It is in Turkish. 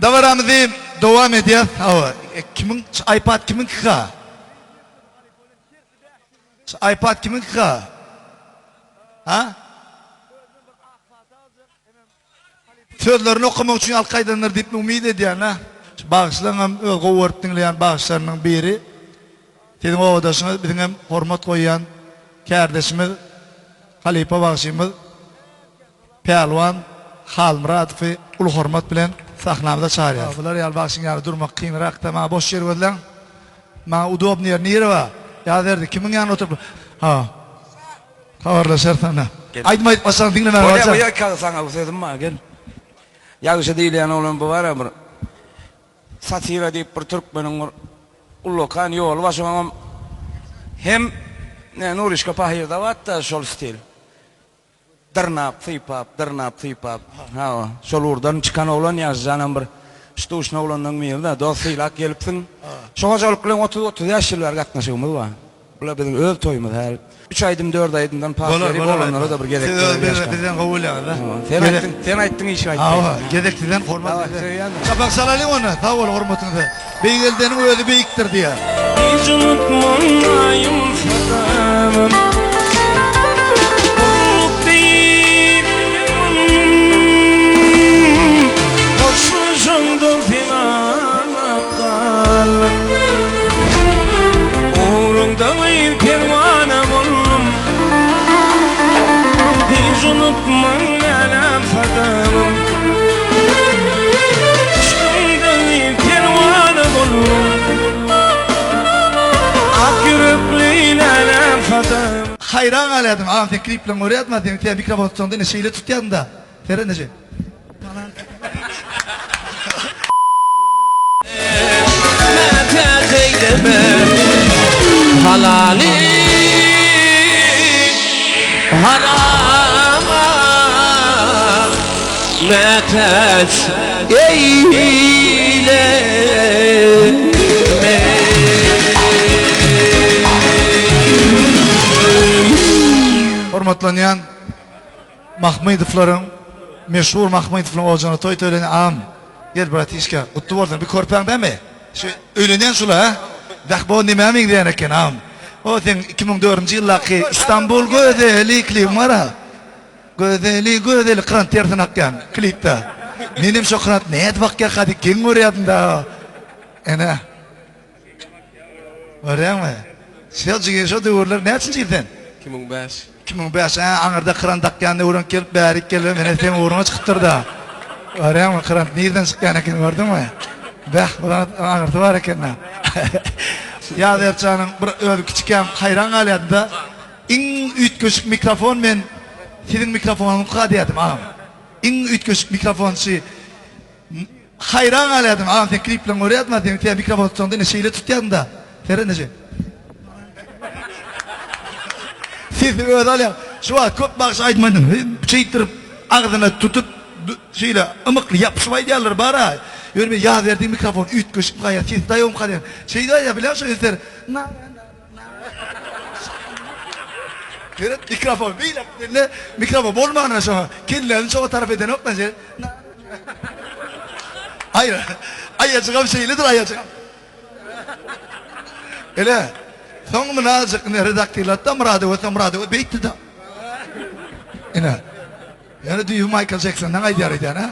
Davaramızı devam ediyor. Kimin iPad kimin kıka? iPad kimin kıka? Ha? Sözlerini okumak için alkaydanlar deyip ümid ediyen ha. Bağışlanan ölgü vörp dinleyen bağışlarının biri. Sizin o odasını bizim hormat koyan kardeşimiz Halipa bağışımız Pehlivan Halmuratov'u ulu hormat bilen sahnamıza çağırıyor. Bunlar yal bağışın yanı durmak kıyınrak da bana boş yer verilen. Bana udobni yer nere var? Ya derdi kimin yanına oturup? Ha. Kavarlaşar sana. Aydın aytmasan dinlemen varsa. Oraya kal sana bu sözüm var gel. Yağışı değil yani olan bu var ya bir satira deyip bir Türkmenin ullokan yol başımam hem ne Nurişka pahirda var da şol stil. Dırnap, fıypap. Ha, şol oradan çıkan olan yazıcanan bir stuşna olandan miyilde dosıyla gelipsin. Şoğa joluk bilen 30 yaşlılar katnaşığımız var. Bula bizim öl toyumuz her. 3 aydım 4 aydımdan pahiri olanlara da bir gerek var. Bizden kabul ya. Sen ayttın işi ayttın. Ha, gedektinden format. Kapak salalım onu. Sağ ol hormatınızı. Beygeldenin özü beyiktir diye. Hiç unutmayayım fadamım. Olup değil. Hoşuşumdu filana kalın. Uğrunda bir kervanım oldum. Hiç unutmayayım fadamım. Hoşumda bir kervanım oldum. Hayran aladım. Ağam sen kliple oraya atma. Sen mikrofon tuttuğunda ne şeyle tutuyorsun da. Seren nece? Halali harama metes eyle. Hormatlanan Mahmudovların meşhur Mahmudovların olacağını toy töyleni ağam. Gel bratişka. Kutlu olsun. Bir korpan değil mi? Şu öylenen şula ha? Dak bu nimemin diyen eken ağam. O sen 2004 yıldaki İstanbul gözelikli var ha. Gözeli kıran tersin hakkan. Klipte. Benim şu kıran neyet bakya hadi kim orayadın da. Ene. Oraya mı? Selçuk'a şu duyurlar ne için çildin? 2005. 2005 anırda kıran dakyanı uğran kelip bärik kelip mene sen uğruna çıktır da. Oraya mı kıran nereden çıkan eken gördün mü? Beh buran anırda var eken ha. Ya derçanın bir öbür küçükken hayran aladı da in ütköşük mikrofon men sizin mikrofonun qadiyadım ağam. In ütköşük mikrofon şey hayran aladım ağam sen kliple oraya atma sen mikrofon tuttuğunda ne şeyle tutuyorsun da. Seren nece? Siz öyle ya şu an köp bağış aytmadın. Çeytirip ağzına tutup şeyle ımıklı yapışmayı diyorlar bana. Yürüme ya verdiğim mikrofon ütköşük gayet siz dayım kadar. Şey de ya biliyor musunuz sizler? Evet mikrofon böyle mikrofon olmağına sonra kendilerini çoğu taraf eden yok mu? Hayır. Ayacığım şeylidir ayacığım. Öyle. Son münazık ne redaktörlatta muradı ve beytti da. Yani diyor Michael Jackson'dan aydiyar ediyor ha.